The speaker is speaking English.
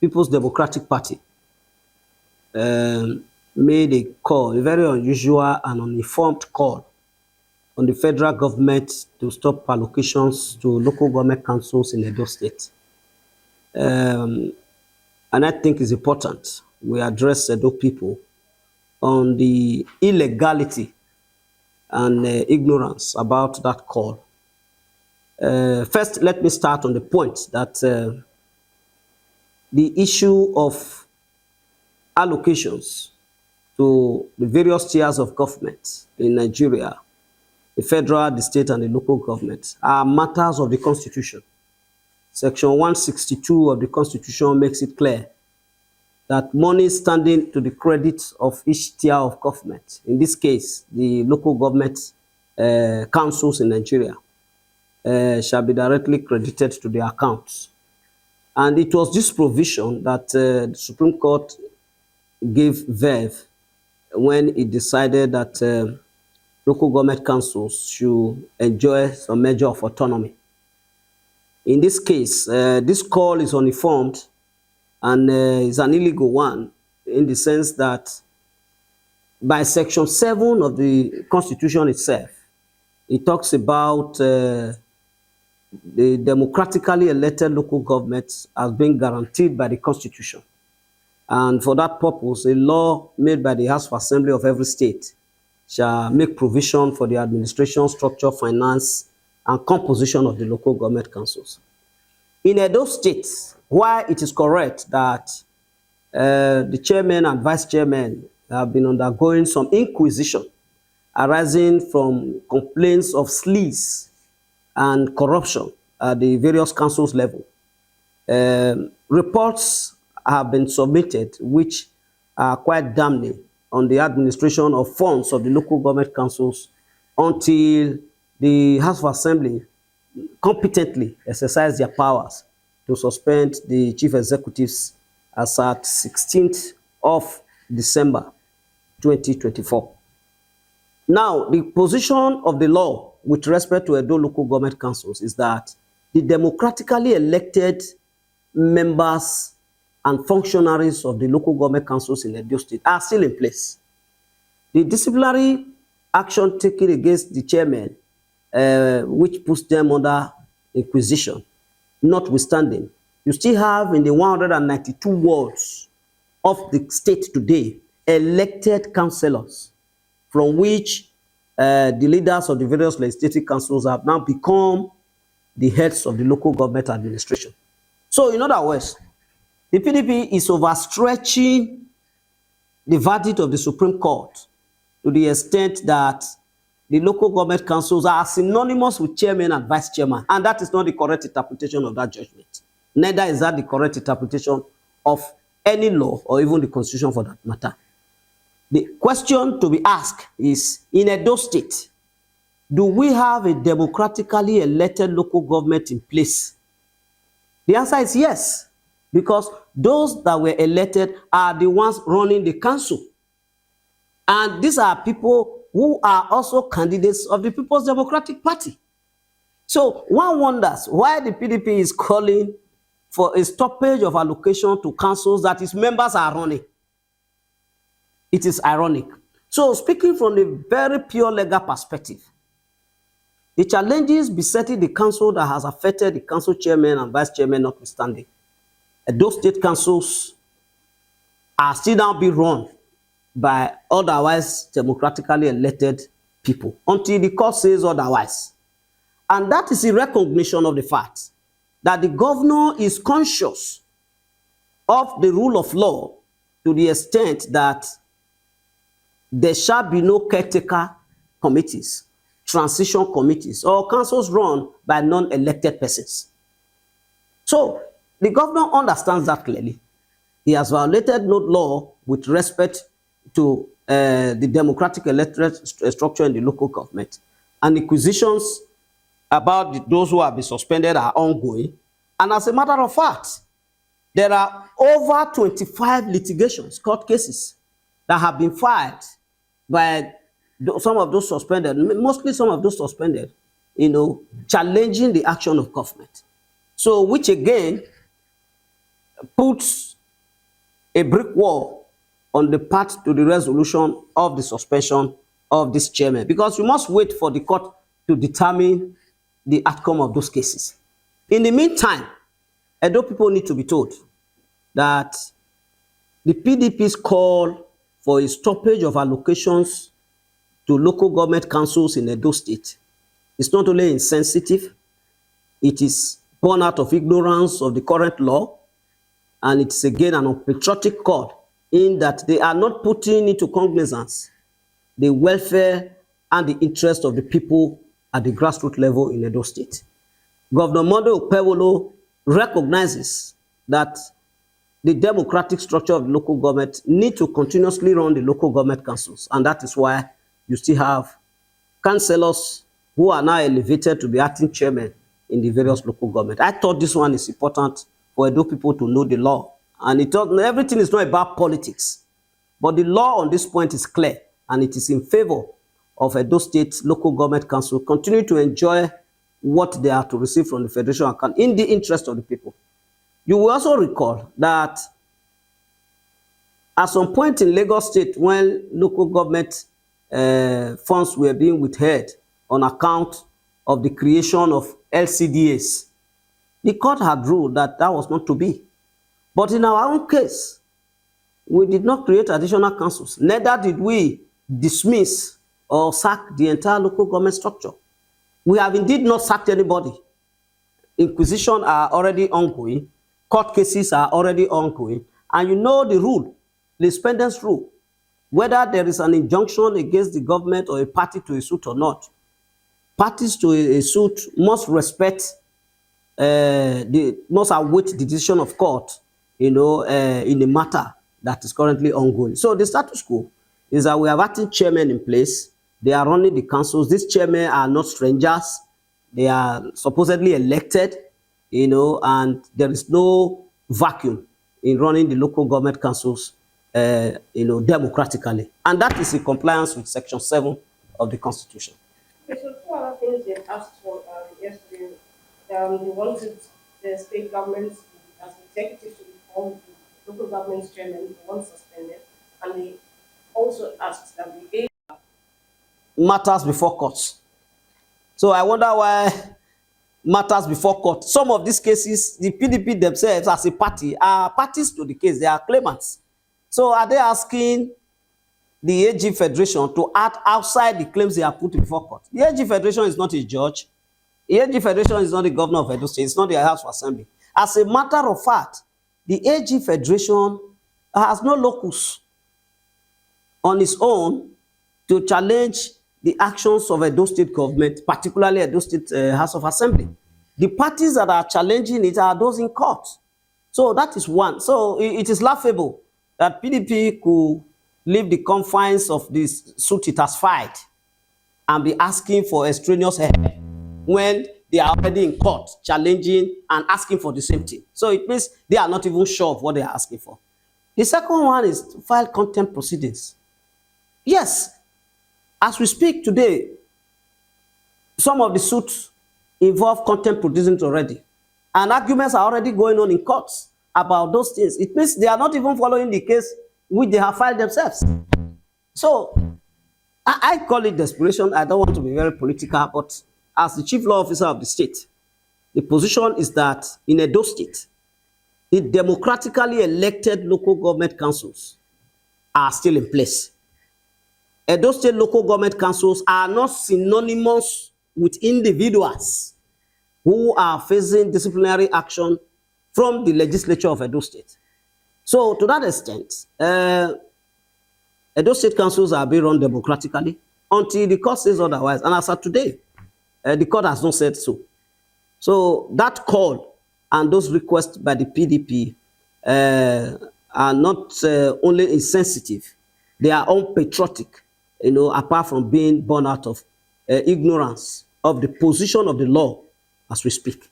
People's Democratic Party made a call, a very unusual and uninformed call on the federal government to stop allocations to local government councils in Edo State. And I think it's important we address Edo people on the illegality and ignorance about that call. First, let me start on the point that the issue of allocations to the various tiers of government in Nigeria, the federal, the state, and the local government, are matters of the Constitution. Section 162 of the Constitution makes it clear that money standing to the credit of each tier of government, in this case, the local government councils in Nigeria, shall be directly credited to their accounts. And it was this provision that the Supreme Court gave verve when it decided that local government councils should enjoy some measure of autonomy. In this case, this call is uninformed and is an illegal one in the sense that by Section 7 of the Constitution itself, it talks about the democratically elected local governments as being guaranteed by the Constitution. And for that purpose, a law made by the House of Assembly of every state shall make provision for the administration, structure, finance, and composition of the local government councils. In Edo State, while it is correct that the chairman and vice chairman have been undergoing some inquisition arising from complaints of sleaze and corruption at the various councils level, reports have been submitted which are quite damning on the administration of funds of the local government councils until the House of Assembly competently exercise their powers to suspend the chief executives as at 16th of December 2024. Now, the position of the law with respect to Edo local government councils is that the democratically elected members and functionaries of the local government councils in Edo State are still in place. The disciplinary action taken against the chairman, which puts them under inquisition, notwithstanding, you still have in the 192 wards of the state today elected councillors, from which the leaders of the various legislative councils have now become the heads of the local government administration. So, in other words, the PDP is overstretching the verdict of the Supreme Court to the extent that the local government councils are synonymous with chairman and vice chairman, and that is not the correct interpretation of that judgment. Neither is that the correct interpretation of any law or even the Constitution for that matter. The question to be asked is, in Edo State, do we have a democratically elected local government in place? The answer is yes, because those that were elected are the ones running the council. And these are people who are also candidates of the People's Democratic Party. So one wonders why the PDP is calling for a stoppage of allocation to councils that its members are running. It is ironic. So speaking from a very pure legal perspective, the challenges besetting the council that has affected the council chairman and vice chairman notwithstanding, those state councils are still now being run by otherwise democratically elected people until the court says otherwise. And that is a recognition of the fact that the governor is conscious of the rule of law to the extent that there shall be no caretaker committees, transition committees, or councils run by non-elected persons. So the governor understands that clearly. He has violated no law with respect to the democratic electorate structure in the local government. And inquisitions about those who have been suspended are ongoing. And as a matter of fact, there are over 25 litigations, court cases, that have been filed by some of those suspended, mostly some of those suspended, challenging the action of government. So, which again puts a brick wall on the path to the resolution of the suspension of this chairman, because you must wait for the court to determine the outcome of those cases. In the meantime, Edo people need to be told that the PDP's call for a stoppage of allocations to local government councils in Edo State is not only insensitive, it is born out of ignorance of the current law, and it's again an unpatriotic call in that they are not putting into cognizance the welfare and the interest of the people at the grassroots level in Edo State. Governor Monday Okpebholo recognizes that the democratic structure of the local government need to continuously run the local government councils, and that is why you still have councillors who are now elevated to be acting chairmen in the various local government. I thought this one is important for Edo people to know the law, and everything is not about politics, but the law on this point is clear, and it is in favor of Edo State local government council continue to enjoy what they are to receive from the federation account in the interest of the people. You will also recall that at some point in Lagos State, when local government funds were being withheld on account of the creation of LCDAs, the court had ruled that that was not to be. But in our own case, we did not create additional councils. Neither did we dismiss or sack the entire local government structure. We have indeed not sacked anybody. Inquisition are already ongoing. Court cases are already ongoing. And you know the rule, the Spendence Rule, whether there is an injunction against the government or a party to a suit or not, parties to a suit must respect, must await the decision of court, in the matter that is currently ongoing. So the status quo is that we have acting chairmen in place. They are running the councils. These chairmen are not strangers. They are supposedly elected, and there is no vacuum in running the local government councils, democratically. And that is in compliance with Section 7 of the Constitution. Okay, so two other things they asked for yesterday. They wanted the state governments as executives to inform the local government's chairman, the one suspended, and they also asked that the matters before courts. So I wonder why matters before court. Some of these cases, the PDP themselves as a party are parties to the case. They are claimants. So are they asking the AG Federation to act outside the claims they are put before court? The AG Federation is not a judge. The AG Federation is not the governor of Edo State. It's not the House of Assembly. As a matter of fact, the AG Federation has no locus on its own to challenge the actions of Edo State government, particularly Edo State House of Assembly. The parties that are challenging it are those in court. So that is one. So it is laughable that PDP could leave the confines of this suit it has filed and be asking for extraneous help when they are already in court challenging and asking for the same thing. So it means they are not even sure of what they are asking for. The second one is to file contempt proceedings. Yes, as we speak today, some of the suits involve contempt proceedings already, and arguments are already going on in courts about those things. It means they are not even following the case which they have filed themselves. So I call it desperation. I don't want to be very political, but as the chief law officer of the state, the position is that in Edo State, the democratically elected local government councils are still in place. Edo State local government councils are not synonymous with individuals who are facing disciplinary action from the legislature of Edo State. So to that extent, Edo State councils are being run democratically until the court says otherwise. And as of today, the court has not said so. So that call and those requests by the PDP are not only insensitive, they are unpatriotic, apart from being born out of ignorance of the position of the law as we speak.